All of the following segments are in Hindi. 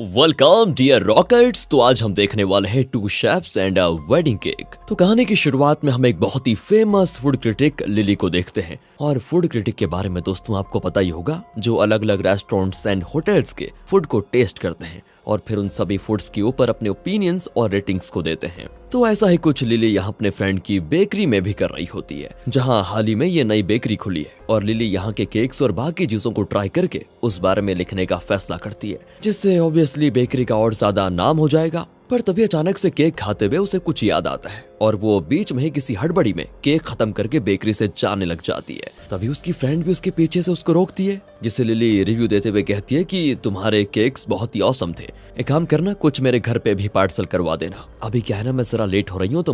Welcome dear rockets. तो आज हम देखने वाले हैं two chefs and a wedding cake. तो कहानी की शुरुआत में हम एक बहुत ही फेमस फूड क्रिटिक लिली को देखते हैं। और फूड क्रिटिक के बारे में दोस्तों आपको पता ही होगा, जो अलग अलग रेस्टोरेंट्स एंड होटल्स के फूड को टेस्ट करते हैं और फिर उन सभी फूड्स के ऊपर अपने ओपिनियंस और रेटिंग्स को देते हैं। तो ऐसा ही कुछ लिली यहाँ अपने फ्रेंड की बेकरी में भी कर रही होती है, जहाँ हाल ही में ये नई बेकरी खुली है। और लिली यहाँ के केक्स और बाकी चीजों को ट्राई करके उस बारे में लिखने का फैसला करती है, जिससे ऑब्वियसली बेकरी का और ज्यादा नाम हो जाएगा। पर तभी अचानक से केक खाते हुए उसे कुछ याद आता है और वो बीच में ही किसी हड़बड़ी में केक खत्म करके बेकरी से जाने लग जाती है। तभी उसकी फ्रेंड भी उसके पीछे से उसको रोकती है, जिसे लिली रिव्यू देते हुए कहती है कि तुम्हारे केक्स बहुत ही ऑसम थे, एक काम करना कुछ मेरे घर पे भी पार्सल करवा देना। अभी क्या है ना, मैं जरा लेट हो रही हूँ, तो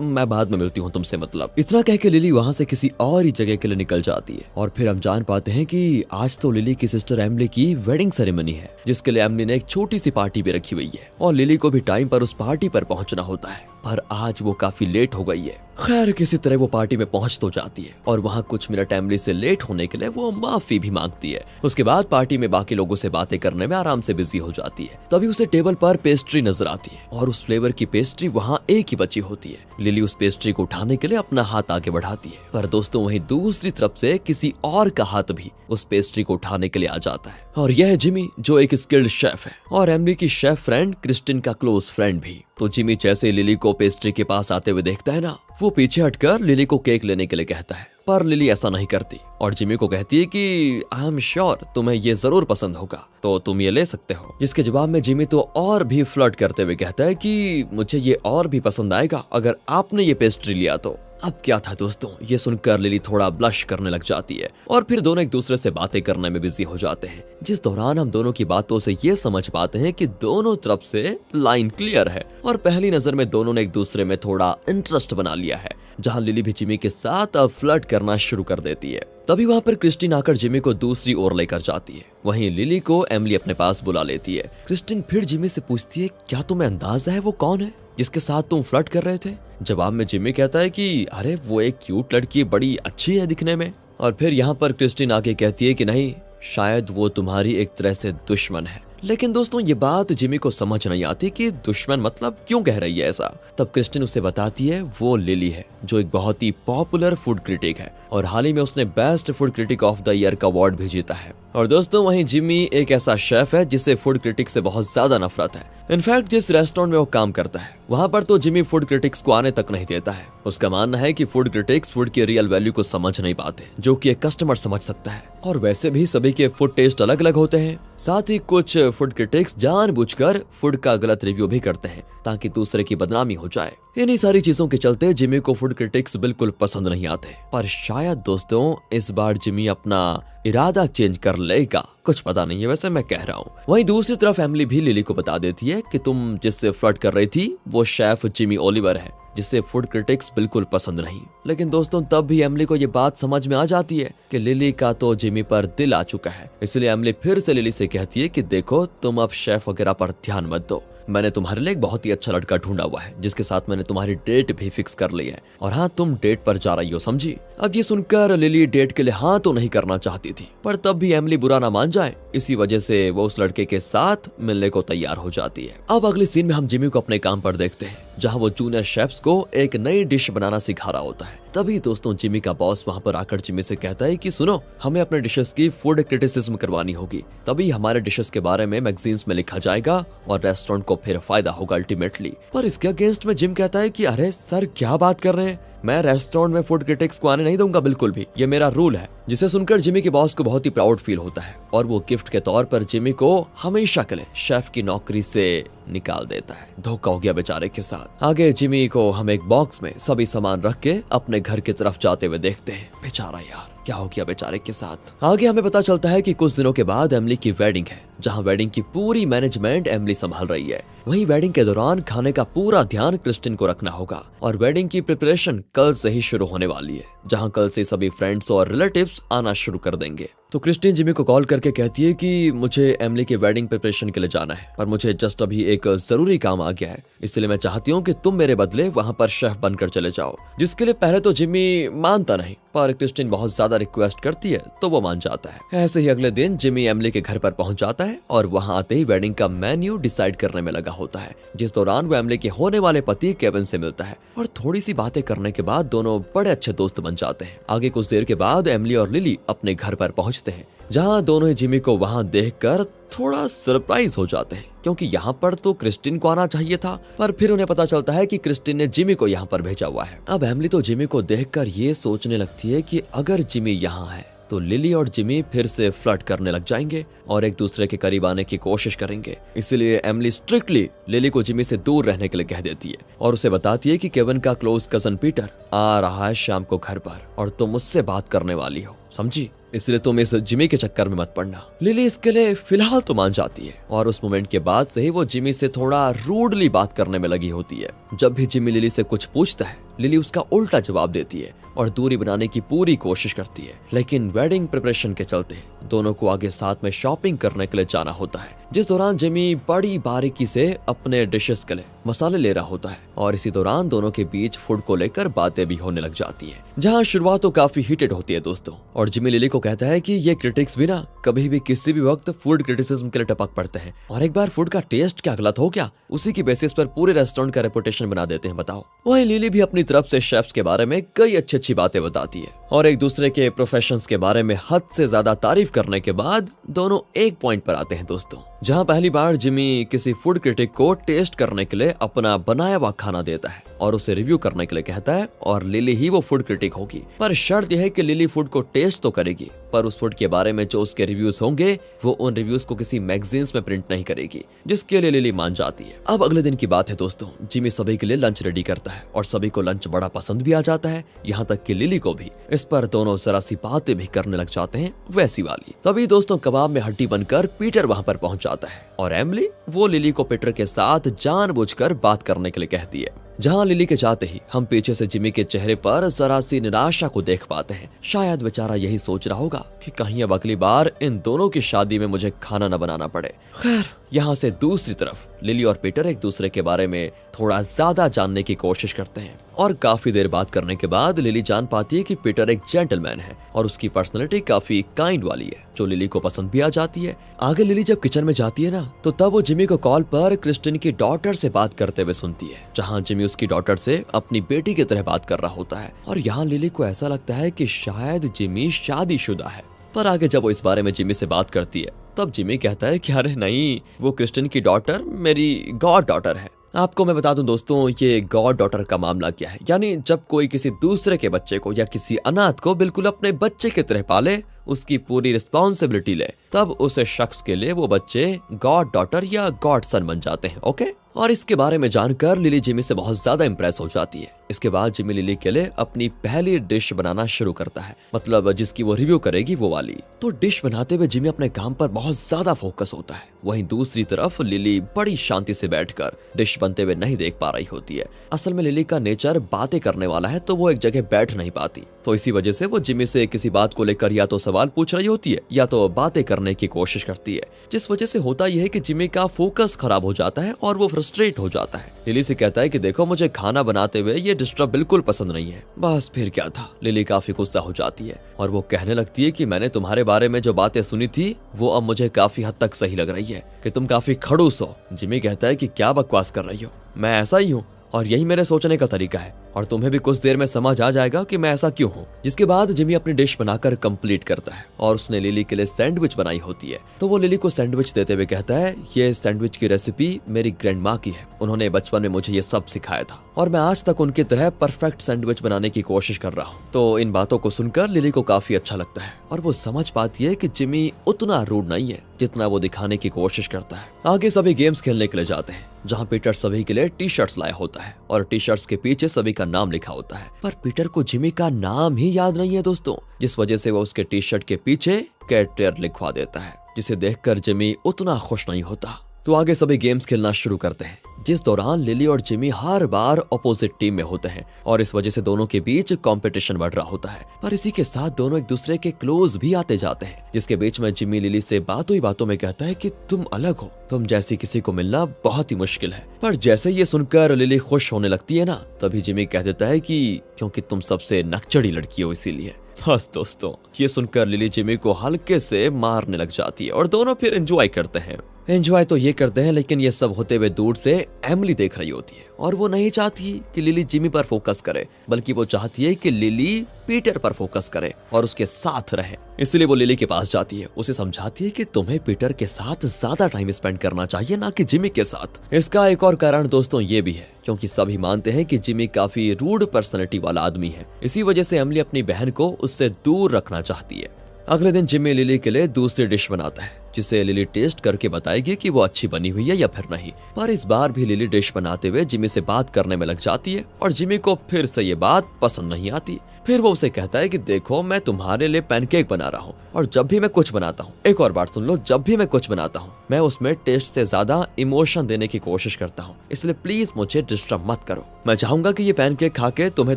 मैं बाद में मिलती हूँ तुमसे। मतलब इतना कह के लिली वहाँ से किसी और ही जगह के लिए निकल जाती है। और फिर हम जान पाते हैं कि आज तो लिली की सिस्टर एमिली की वेडिंग सेरेमनी है, जिसके लिए एमिली ने एक छोटी सी पार्टी भी रखी हुई है और लिली को भी टाइम पर उस पार्टी पर पहुंचना होता है। पर आज वो काफी लेट हो गई है। खैर किसी तरह वो पार्टी में पहुंच तो जाती है और वहाँ कुछ मिनट एमिली से लेट होने के लिए वो माफी भी मांगती है। उसके बाद पार्टी में बाकी लोगों से बातें करने में आराम से बिजी हो जाती है। तभी उसे टेबल पर पेस्ट्री नजर आती है और उस फ्लेवर की पेस्ट्री वहाँ एक ही बची होती है। लिली उस पेस्ट्री को उठाने के लिए अपना हाथ आगे बढ़ाती है, पर दोस्तों वहीं दूसरी तरफ से किसी और का हाथ भी उस पेस्ट्री को उठाने के लिए आ जाता है। और यह है जिमी, जो एक स्किल्ड शेफ है और एमिली की शेफ फ्रेंड क्रिस्टिन का क्लोज फ्रेंड भी। तो जिमी जैसे लिली को पेस्ट्री के पास आते हुए देखता है ना, वो पीछे हटकर लिली को केक लेने के लिए कहता है, पर लिली ऐसा नहीं करती और जिमी को कहती है कि आई एम श्योर तुम्हें ये जरूर पसंद होगा, तो तुम ये ले सकते हो। जिसके जवाब में जिमी तो और भी फ्लर्ट करते हुए कहता है कि मुझे ये और भी पसंद आएगा अगर आपने ये पेस्ट्री लिया तो। अब क्या था दोस्तों, ये सुनकर लिली थोड़ा ब्लश करने लग जाती है और फिर दोनों एक दूसरे से बातें करने में बिजी हो जाते हैं, जिस दौरान हम दोनों की बातों से ये समझ पाते हैं कि दोनों तरफ से लाइन क्लियर है और पहली नजर में दोनों ने एक दूसरे में थोड़ा इंटरेस्ट बना लिया है, जहां लिली भी जिमी के साथ अब फ्लर्ट करना शुरू कर देती है। तभी वहां पर क्रिस्टिन आकर जिमी को दूसरी ओर लेकर जाती है। वहीं लिली को एमिली अपने पास बुला लेती है। क्रिस्टिन फिर जिमी से पूछती है, क्या तुम्हें अंदाजा है वो कौन है जिसके साथ तुम फ्लर्ट कर रहे थे? जवाब में जिमी कहता है कि अरे वो एक क्यूट लड़की, बड़ी अच्छी है दिखने में। और फिर यहाँ पर क्रिस्टिन आके कहती है कि नहीं, शायद वो तुम्हारी एक तरह से दुश्मन है। लेकिन दोस्तों ये बात जिमी को समझ नहीं आती कि दुश्मन मतलब क्यों कह रही है ऐसा। तब क्रिस्टिन उसे बताती है वो लिली है, जो एक बहुत ही पॉपुलर फूड क्रिटिक है और हाल ही में उसने best food critic of the year का अवार्ड भी जीता है। और दोस्तों वहीं जिमी एक ऐसा शेफ है जिसे फूड क्रिटिक से बहुत ज्यादा नफरत है। इनफैक्ट जिस रेस्टोरेंट में वो काम करता है वहां पर तो जिमी फूड क्रिटिक्स को आने तक नहीं देता है। उसका मानना है कि फूड क्रिटिक्स फूड की रियल वैल्यू को समझ नहीं पाते, जो कि एक कस्टमर समझ सकता है। और वैसे भी सभी के फूड टेस्ट अलग अलग होते हैं। साथ ही कुछ फूड क्रिटिक्स जानबूझकर फूड का गलत रिव्यू भी करते हैं ताकि दूसरे की बदनामी हो जाए। इन्हीं सारी चीजों के चलते जिमी को फूड क्रिटिक्स बिल्कुल पसंद नहीं आते। पर शायद दोस्तों इस बार जिमी अपना इरादा चेंज कर लेगा, कुछ पता नहीं है, वैसे मैं कह रहा हूँ। वहीं दूसरी तरफ एमिली भी लिली को बता देती है कि तुम जिससे फ्लर्ट कर रही थी वो शेफ जिमी ओलिवर है, जिसे फूड क्रिटिक्स बिल्कुल पसंद नहीं। लेकिन दोस्तों तब भी एमिली को ये बात समझ में आ जाती है कि लिली का तो जिमी पर दिल आ चुका है। इसलिए एमिली फिर से लिली से कहती है कि देखो तुम अब शेफ वगैरह पर ध्यान मत दो, मैंने तुम्हारे लिए एक बहुत ही अच्छा लड़का ढूंढा हुआ है जिसके साथ मैंने तुम्हारी डेट भी फिक्स कर ली है। और हाँ, तुम डेट पर जा रही हो, समझी? अब ये सुनकर लिली डेट के लिए हाँ तो नहीं करना चाहती थी, पर तब भी एमिली बुरा ना मान जाए, इसी वजह से वो उस लड़के के साथ मिलने को तैयार हो जाती है। अब अगले सीन में हम जिमी को अपने काम पर देखते हैं, जहाँ वो जूनियर शेफ्स को एक नई डिश बनाना सिखा रहा होता है। तभी दोस्तों जिमी का बॉस वहाँ पर आकर जिमी से कहता है कि सुनो, हमें अपने डिशेस की फूड क्रिटिसिज्म करवानी होगी, तभी हमारे डिशेस के बारे में मैगजीन्स में लिखा जाएगा और रेस्टोरेंट को फिर फायदा होगा अल्टीमेटली। पर इसके अगेंस्ट में जिम कहता है कि अरे सर क्या बात कर रहे हैं, मैं रेस्टोरेंट में फूड क्रिटिक्स को आने नहीं दूंगा बिल्कुल भी, ये मेरा रूल है। जिसे सुनकर जिमी के बॉस को बहुत ही प्राउड फील होता है और वो गिफ्ट के तौर पर जिमी को हमेशा के लिए शेफ की नौकरी से निकाल देता है। धोखा हो गया बेचारे के साथ। आगे जिमी को हम एक बॉक्स में सभी सामान रख के अपने घर की तरफ जाते हुए देखते हैं। बेचारा यार, क्या हो गया बेचारे के साथ। आगे हमें पता चलता है कि कुछ दिनों के बाद एमिली की वेडिंग है, जहां वेडिंग की पूरी मैनेजमेंट एमिली संभाल रही है। वहीं वेडिंग के दौरान खाने का पूरा ध्यान क्रिस्टिन को रखना होगा और वेडिंग की प्रिपरेशन कल से ही शुरू होने वाली है, जहां कल से सभी फ्रेंड्स और रिलेटिव्स आना शुरू कर देंगे। तो क्रिस्टिन जिमी को कॉल करके कहती है कि मुझे एमिली के वेडिंग प्रिपरेशन के लिए जाना है, पर मुझे जस्ट अभी एक जरूरी काम आ गया है, इसलिए मैं चाहती हूँ कि तुम मेरे बदले वहाँ पर शेफ बनकर चले जाओ। जिसके लिए पहले तो जिमी मानता नहीं, पर क्रिस्टिन बहुत ज्यादा रिक्वेस्ट करती है तो वो मान जाता है। ऐसे ही अगले दिन जिमी एमिली के घर पर पहुंच जाता है है और वहां आते ही वेडिंग का मेन्यू डिसाइड करने में लगा होता है, जिस दौरान वो एमिली के होने वाले पति केविन से मिलता है और थोड़ी सी बातें करने के बाद दोनों बड़े अच्छे दोस्त बन जाते हैं। आगे कुछ देर के बाद एमिली और लिली अपने घर पर पहुंचते हैं, जहां दोनों ही जिमी को वहां देखकर थोड़ा सरप्राइज हो जाते हैं, क्योंकि यहाँ पर तो क्रिस्टिन को आना चाहिए था, पर फिर उन्हें पता चलता है कि क्रिस्टिन ने जिमी को यहाँ पर भेजा हुआ है। अब एमिली तो जिमी को देखकर ये सोचने लगती है कि अगर जिमी यहाँ है तो लिली और जिमी फिर से फ्लर्ट करने लग जाएंगे और एक दूसरे के करीब आने की कोशिश करेंगे। इसलिए एमिली स्ट्रिक्टली लिली को जिमी से दूर रहने के लिए कह देती है और उसे बताती है कि केविन का क्लोज कजन पीटर आ रहा है शाम को घर पर और तुम मुझसे बात करने वाली हो, समझी? इसलिए तुम इस जिमी के चक्कर में मत पड़ना। लिली इसके लिए फिलहाल तो मान जाती है और उस मोमेंट के बाद से ही वो जिमी से थोड़ा रूडली बात करने में लगी होती है। जब भी जिमी लिली से कुछ पूछता है, लिली उसका उल्टा जवाब देती है और दूरी बनाने की पूरी कोशिश करती है। लेकिन वेडिंग प्रिपरेशन के चलते दोनों को आगे साथ में शॉपिंग करने के लिए जाना होता है, जिस दौरान जिमी बड़ी बारीकी से अपने डिशेस के लिए मसाले ले रहा होता है और इसी दौरान दोनों के बीच फूड को लेकर बातें भी होने लग जाती हैं, जहां शुरुआत तो काफी हीटेड होती है दोस्तों। और जिमी लिली को कहता है कि ये क्रिटिक्स भी ना कभी भी किसी भी वक्त फूड क्रिटिसिज्म के लिए टपक पड़ते हैं और एक बार फूड का टेस्ट क्या गलत हो गया, उसी की बेसिस पर पूरे रेस्टोरेंट का रेपुटेशन बना देते हैं, बताओ। वहीं लिली भी अपनी तरफ से शेफ्स के बारे में कई अच्छी बातें बताती है और एक दूसरे के प्रोफेशंस के बारे में हद से ज्यादा तारीफ करने के बाद दोनों एक पॉइंट पर आते हैं दोस्तों, जहां पहली बार जिमी किसी फूड क्रिटिक को टेस्ट करने के लिए अपना बनाया हुआ खाना देता है और उसे रिव्यू करने के लिए कहता है और लिली ही वो फूड क्रिटिक होगी, पर शर्त यह है कि लिली फूड को टेस्ट तो करेगी पर उस फूड के बारे में जो उसके रिव्यूज होंगे वो उन रिव्यूज को किसी मैगजीन्स में प्रिंट नहीं करेगी, जिसके लिए लिली मान जाती है। अब अगले दिन की बात है दोस्तों, जिमी सभी के लिए लंच रेडी करता है और सभी को लंच बड़ा पसंद भी आ जाता है, यहाँ तक कि लिली को भी। इस पर दोनों जरा सी बातें भी करने लग जाते हैं वैसी वाली। तभी दोस्तों कबाब में हड्डी बनकर पीटर वहां पर पहुंच जाता है और एमिली वो लिली को पीटर के साथ जानबूझकर बात करने के लिए कहती है, जहां लिली के जाते ही हम पीछे से जिमी के चेहरे पर जरा सी निराशा को देख पाते हैं। शायद बेचारा यही सोच रहा होगा कि कहीं अब अगली बार इन दोनों की शादी में मुझे खाना न बनाना पड़े। खैर, यहाँ से दूसरी तरफ लिली और पीटर एक दूसरे के बारे में थोड़ा ज्यादा जानने की कोशिश करते हैं और काफी देर बात करने के बाद लिली जान पाती है कि पीटर एक जेंटलमैन है और उसकी पर्सनैलिटी काफी काइंड वाली है, जो लिली को पसंद भी आ जाती है। आगे लिली जब किचन में जाती है ना, तो तब वो जिमी को कॉल पर क्रिस्टिन की डॉटर से बात करते हुए सुनती है, जहाँ जिमी उसकी डॉटर से अपनी बेटी की तरह बात कर रहा होता है और यहाँ लिली को ऐसा लगता है कि शायद जिमी शादीशुदा है। पर आगे जब वो इस बारे में जिमी से बात करती है तब जिमी कहता है कि अरे नहीं, वो क्रिस्टिन की डॉटर मेरी गॉड डॉटर है। आपको मैं बता दूं दोस्तों, ये गॉड डॉटर का मामला क्या है, यानी जब कोई किसी दूसरे के बच्चे को या किसी अनाथ को बिल्कुल अपने बच्चे की तरह पाले, उसकी पूरी रिस्पॉन्सिबिलिटी ले, तब उस शख्स के लिए वो बच्चे गॉड डॉटर या गॉड सन बन जाते हैं। ओके, और इसके बारे में जानकर लिली जिमी से बहुत ज्यादा इंप्रेस हो जाती है। इसके बाद जिमी लिली के लिए अपनी पहली डिश बनाना शुरू करता है, मतलब जिसकी वो रिव्यू करेगी वो वाली। तो डिश बनाते हुए जिमी अपने काम पर बहुत ज्यादा फोकस होता है, वहीं दूसरी तरफ लिली बड़ी शांति से बैठकर डिश बनते हुए नहीं देख पा रही होती है। असल में लिली का नेचर बातें करने वाला है, तो वो एक जगह बैठ नहीं पाती, तो इसी वजह से वो जिमी से किसी बात को लेकर या तो सवाल पूछ रही होती है या तो बातें करने की कोशिश करती है, जिस वजह से होता यह है कि जिमी का फोकस खराब हो जाता है और वो फ्रस्ट्रेट हो जाता है। लिली से कहता है कि देखो, मुझे खाना बनाते हुए ये डिस्टर्ब बिल्कुल पसंद नहीं है। बस फिर क्या था, लिली काफी गुस्सा हो जाती है और वो कहने लगती है कि मैंने तुम्हारे बारे में जो बातें सुनी थी वो अब मुझे काफी हद तक सही लग रही है कि तुम काफी खड़ूस हो। जिमी कहता है कि क्या बकवास कर रही हो, मैं ऐसा ही हूँ और यही मेरे सोचने का तरीका है और तुम्हें भी कुछ देर में समझ आ जाएगा कि मैं ऐसा क्यों हूँ। जिसके बाद जिमी अपनी डिश बनाकर कंप्लीट करता है और उसने लिली के लिए सैंडविच बनाई होती है, तो वो लिली को सैंडविच देते हुए कहता है, ये सैंडविच की रेसिपी मेरी ग्रैंड माँ की है, उन्होंने बचपन में मुझे ये सब सिखाया था और मैं आज तक उनकी तरह परफेक्ट सैंडविच बनाने की कोशिश कर रहा हूँ। तो इन बातों को सुनकर लिली को काफी अच्छा लगता है और वो समझ पाती है कि जिमी उतना रूड नहीं है जितना वो दिखाने की कोशिश करता है। आगे सभी गेम्स खेलने के लिए जाते हैं, जहाँ पीटर सभी के लिए टी शर्ट्स लाया होता है और टी शर्ट्स के पीछे सभी का नाम लिखा होता है, पर पीटर को जिमी का नाम ही याद नहीं है दोस्तों, जिस वजह से वो उसके टी शर्ट के पीछे कैटेयर लिखवा देता है, जिसे देखकर जिमी उतना खुश नहीं होता। तो आगे सभी गेम्स खेलना शुरू करते हैं, जिस दौरान लिली और जिमी हर बार अपोजिट टीम में होते हैं और इस वजह से दोनों के बीच कंपटीशन बढ़ रहा होता है। पर इसी के साथ दोनों एक दूसरे के क्लोज भी आते जाते हैं, जिसके बीच में जिमी लिली से बातों ही बातों में कहता है कि तुम अलग हो, तुम जैसी किसी को मिलना बहुत ही मुश्किल है। पर जैसे ये सुनकर लिली खुश होने लगती है ना, तभी जिमी कह देता है कि क्योंकि तुम सबसे नकचड़ी लड़की हो इसीलिए। बस दोस्तों, ये सुनकर लिली जिमी को हल्के से मारने लग जाती है और दोनों फिर एंजॉय करते हैं। एंजॉय तो ये करते हैं, लेकिन ये सब होते हुए दूर से एमिली देख रही होती है और वो नहीं चाहती कि लिली जिमी पर फोकस करे, बल्कि वो चाहती है कि लिली पीटर पर फोकस करे और उसके साथ रहे। इसलिए वो लिली के पास जाती है, उसे समझाती है कि तुम्हें पीटर के साथ ज्यादा टाइम स्पेंड करना चाहिए, ना कि जिमी के साथ। इसका एक और कारण दोस्तों ये भी है, क्योंकि सभी मानते हैं कि जिमी काफी रूड पर्सनैलिटी वाला आदमी है। इसी वजह से एमिली अपनी बहन को उससे दूर रखना चाहती है। अगले दिन जिमी लिली के लिए दूसरी डिश बनाता है, जिसे लिली टेस्ट करके बताएगी कि वो अच्छी बनी हुई है या फिर नहीं। पर इस बार भी लिली डिश बनाते हुए जिमी से बात करने में लग जाती है और जिमी को फिर से ये बात पसंद नहीं आती। फिर वो उसे कहता है कि देखो, मैं तुम्हारे लिए पैनकेक बना रहा हूँ और जब भी मैं कुछ बनाता हूँ, एक और बार सुन लो, जब भी मैं कुछ बनाता हूँ मैं उसमें टेस्ट से ज्यादा इमोशन देने की कोशिश करता हूँ, इसलिए प्लीज मुझे डिस्टर्ब मत करो। मैं चाहूंगा कि ये पैनकेक खा के तुम्हें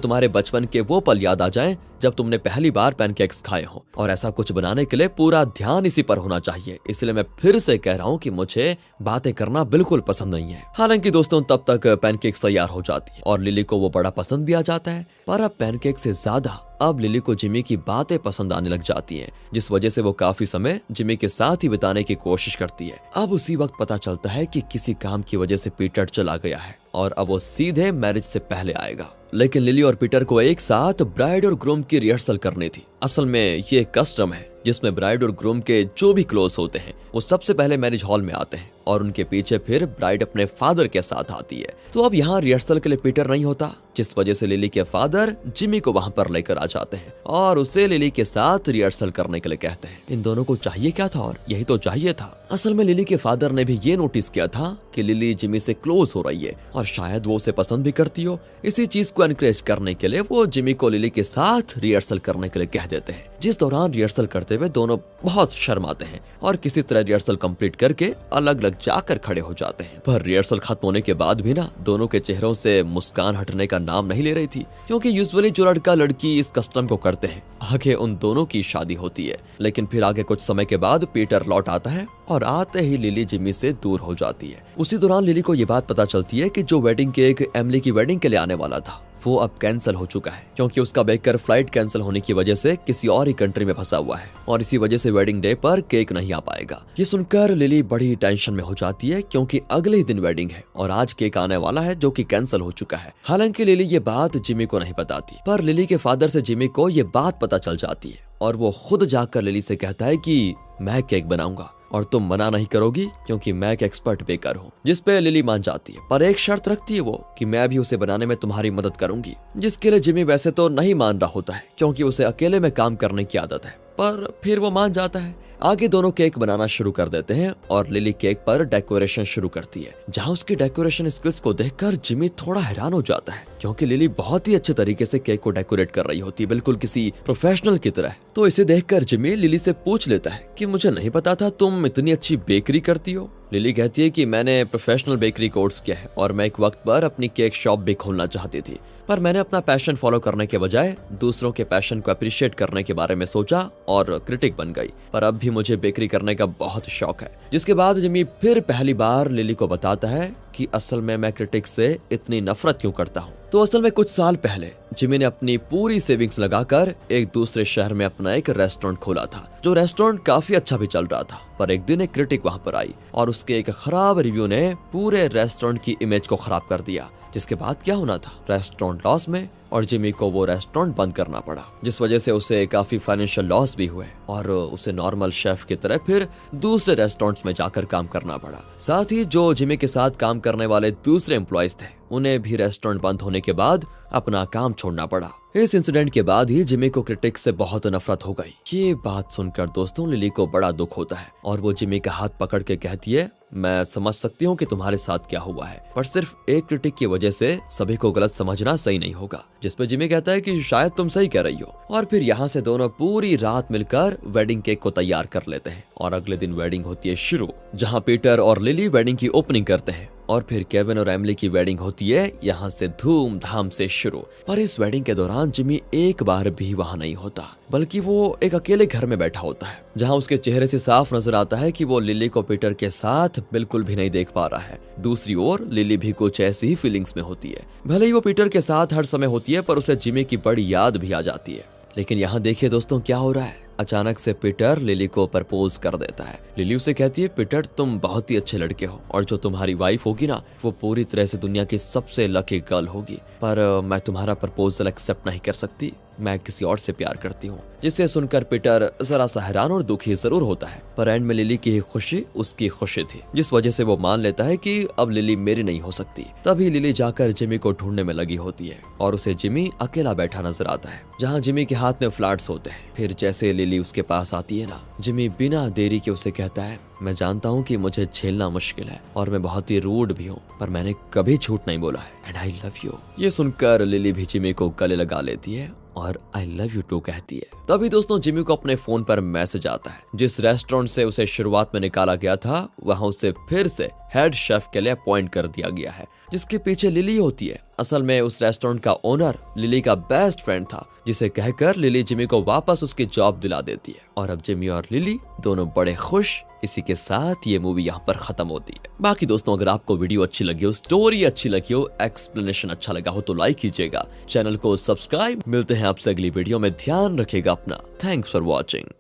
तुम्हारे बचपन के वो पल याद आ जाएं जब तुमने पहली बार पैनकेक्स खाए हो, और ऐसा कुछ बनाने के लिए पूरा ध्यान इसी पर होना चाहिए। इसलिए मैं फिर से कह रहा हूँ कि मुझे बातें करना बिल्कुल पसंद नहीं है। हालांकि दोस्तों तब तक पैनकेक्स तैयार हो जाती है और लिली को वो बड़ा पसंद भी आ जाता है। पर अब पैनकेक से ज्यादा अब लिली को जिमी की बातें पसंद आने लग जाती हैं, जिस वजह से वो काफी समय जिमी के साथ ही बिताने की कोशिश करती है। अब उसी वक्त पता चलता है कि किसी काम की वजह से पीटर चला गया है और अब वो सीधे मैरिज से पहले आएगा। लेकिन लिली और पीटर को एक साथ ब्राइड और ग्रूम की रिहर्सल करनी थी। असल में ये कस्टम है जिसमें ब्राइड और ग्रूम के जो भी क्लोज होते हैं वो सबसे पहले मैरिज हॉल में आते हैं और उनके पीछे फिर ब्राइड अपने फादर के साथ आती है। तो अब यहाँ रिहर्सल के लिए पीटर नहीं होता, जिस वजह से लिली के फादर जिमी को वहाँ पर लेकर आ जाते हैं और उसे लिली के साथ रिहर्सल करने के लिए कहते हैं। इन दोनों को चाहिए क्या था, और यही तो चाहिए था। असल में लिली के फादर ने भी ये नोटिस किया था कि लिली जिमी से क्लोज हो रही है और शायद वो उसे पसंद भी करती हो। इसी चीज को एनकरेज करने के लिए वो जिमी को लिली के साथ रिहर्सल करने के लिए कह देते हैं, जिस दौरान रिहर्सल करते हुए दोनों बहुत शर्माते हैं और किसी तरह रिहर्सल कंप्लीट करके अलग अलग जाकर खड़े हो जाते हैं। पर रिहर्सल खत्म होने के बाद भी ना दोनों के चेहरों से मुस्कान हटने का नाम नहीं ले रही थी, क्योंकि यूजुअली जो लड़का लड़की इस कस्टम को करते हैं आगे उन दोनों की शादी होती है। लेकिन फिर आगे कुछ समय के बाद पीटर लौट आता है और आते ही लिली जिमी से दूर हो जाती है। उसी दौरान लिली को ये बात पता चलती है कि जो वेडिंग केक एमिली की वेडिंग के लिए आने वाला था वो अब कैंसिल हो चुका है, क्योंकि उसका बेकर फ्लाइट कैंसिल होने की वजह से किसी और ही कंट्री में फंसा हुआ है और इसी वजह से वेडिंग डे पर केक नहीं आ पाएगा। ये सुनकर लिली बड़ी टेंशन में हो जाती है, क्योंकि अगले ही दिन वेडिंग है और आज केक आने वाला है जो कि कैंसिल हो चुका है। हालांकि लिली ये बात जिमी को नहीं बताती, पर लिली के फादर से जिमी को ये बात पता चल जाती है और वो खुद जाकर लिली से कहता है कि मैं केक बनाऊंगा और तुम मना नहीं करोगी, क्योंकि मैं एक एक्सपर्ट बेकर हूँ। जिस पे लिली मान जाती है, पर एक शर्त रखती है वो कि मैं भी उसे बनाने में तुम्हारी मदद करूंगी, जिसके लिए जिमी वैसे तो नहीं मान रहा होता है, क्योंकि उसे अकेले में काम करने की आदत है, पर फिर वो मान जाता है। आगे दोनों केक बनाना शुरू कर देते हैं और लिली केक पर डेकोरेशन शुरू करती है, जहां उसकी डेकोरेशन स्किल्स को देखकर जिमी थोड़ा हैरान हो जाता है, क्योंकि लिली बहुत ही अच्छे तरीके से केक को डेकोरेट कर रही होती है, बिल्कुल किसी प्रोफेशनल की तरह। तो इसे देखकर जिमी लिली से पूछ लेता है कि मुझे नहीं पता था तुम इतनी अच्छी बेकरी करती हो। लिली कहती है कि मैंने प्रोफेशनल बेकरी कोर्स किया है और मैं एक वक्त पर अपनी केक शॉप भी खोलना चाहती थी, पर मैंने अपना पैशन फॉलो करने के बजाय दूसरों के पैशन को अप्रिशिएट करने के बारे में सोचा और क्रिटिक बन गई। पर अब भी मुझे बेकरी करने का बहुत शौक है। जिसके बाद जिमी फिर पहली बार लिली को बताता है कि असल में मैं क्रिटिक से इतनी नफरत क्यों करता हूँ। तो असल में कुछ साल पहले जिमी ने अपनी पूरी सेविंग्स लगाकर एक दूसरे शहर में अपना एक रेस्टोरेंट खोला था, जो रेस्टोरेंट काफी अच्छा भी चल रहा था। पर एक दिन एक क्रिटिक वहां पर आई और उसके एक खराब रिव्यू ने पूरे रेस्टोरेंट की इमेज को खराब कर दिया, जिसके बाद क्या होना था, रेस्टोरेंट लॉस में और जिमी को वो रेस्टोरेंट बंद करना पड़ा, जिस वजह से उसे काफी फाइनेंशियल लॉस भी हुए और उसे नॉर्मल शेफ की तरह फिर दूसरे रेस्टोरेंट्स में जाकर काम करना पड़ा। साथ ही जो जिमी के साथ काम करने वाले दूसरे एम्प्लॉयज थे उन्हें भी रेस्टोरेंट बंद होने के बाद अपना काम छोड़ना पड़ा। इस इंसिडेंट के बाद ही जिमी को क्रिटिक से बहुत नफरत हो गई। ये बात सुनकर दोस्तों लिली को बड़ा दुख होता है और वो जिमी का हाथ पकड़ के कहती है, मैं समझ सकती हूँ कि तुम्हारे साथ क्या हुआ है, पर सिर्फ एक क्रिटिक की वजह से सभी को गलत समझना सही नहीं होगा। जिसपे जिमी कहता है कि शायद तुम सही कह रही हो, और फिर यहाँ से दोनों पूरी रात मिलकर वेडिंग केक को तैयार कर लेते हैं और अगले दिन वेडिंग होती है शुरू, जहाँ पीटर और लिली वेडिंग की ओपनिंग करते हैं और फिर केविन और एमिली की वेडिंग होती है यहाँ से धूमधाम से शुरू। पर इस वेडिंग के दौरान जिमी एक बार भी वहाँ नहीं होता, बल्कि वो एक अकेले घर में बैठा होता है, जहाँ उसके चेहरे से साफ नजर आता है कि वो लिली को पीटर के साथ बिल्कुल भी नहीं देख पा रहा है। दूसरी ओर लिली भी कुछ ऐसी ही फीलिंग्स में होती है। भले ही वो पीटर के साथ हर समय होती है, पर उसे जिमी की बड़ी याद भी आ जाती है। लेकिन यहाँ देखिए दोस्तों क्या हो रहा है। अचानक से पीटर लिली को प्रपोज कर देता है। लिली उसे कहती है, पीटर तुम बहुत ही अच्छे लड़के हो और जो तुम्हारी वाइफ होगी ना वो पूरी तरह से दुनिया की सबसे लकी गर्ल होगी, पर मैं तुम्हारा प्रपोजल एक्सेप्ट नहीं कर सकती, मैं किसी और से प्यार करती हूँ। जिसे सुनकर पीटर जरा सा हैरान और दुखी जरूर होता है, पर एंड में लिली की खुशी उसकी खुशी थी, जिस वजह से वो मान लेता है कि अब लिली मेरी नहीं हो सकती। तभी लिली जाकर जिमी को ढूंढने में लगी होती है और उसे जिमी अकेला बैठा नजर आता है, जहाँ जिमी के हाथ में फ्लैट्स होते हैं। फिर जैसे लिली उसके पास आती है ना, जिमी बिना देरी के उसे कहता है, मैं जानता हूँ कि मुझे झेलना मुश्किल है और मैं बहुत ही रूड भी हूँ, पर मैंने कभी झूठ नहीं बोला है एंड आई लव यू। ये सुनकर लिली भी जिमी को गले लगा लेती है और आई लव यू टू कहती है। तभी दोस्तों जिमी को अपने फोन पर मैसेज आता है। जिस रेस्टोरेंट से उसे शुरुआत में निकाला गया था वहां उसे फिर से हेड शेफ के लिए अपॉइंट कर दिया गया है, जिसके पीछे लिली होती है। असल में उस रेस्टोरेंट का ओनर लिली का बेस्ट फ्रेंड था, जिसे कहकर लिली जिमी को वापस उसकी जॉब दिला देती है और अब जिमी और लिली दोनों बड़े खुश। इसी के साथ ये मूवी यहाँ पर खत्म होती है। बाकी दोस्तों अगर आपको वीडियो अच्छी लगी हो, स्टोरी अच्छी लगी हो, एक्सप्लेनेशन अच्छा लगा हो तो लाइक कीजिएगा, चैनल को सब्सक्राइब। मिलते हैं आपसे अगली वीडियो में, ध्यान रखिएगा अपना। Thanks for watching.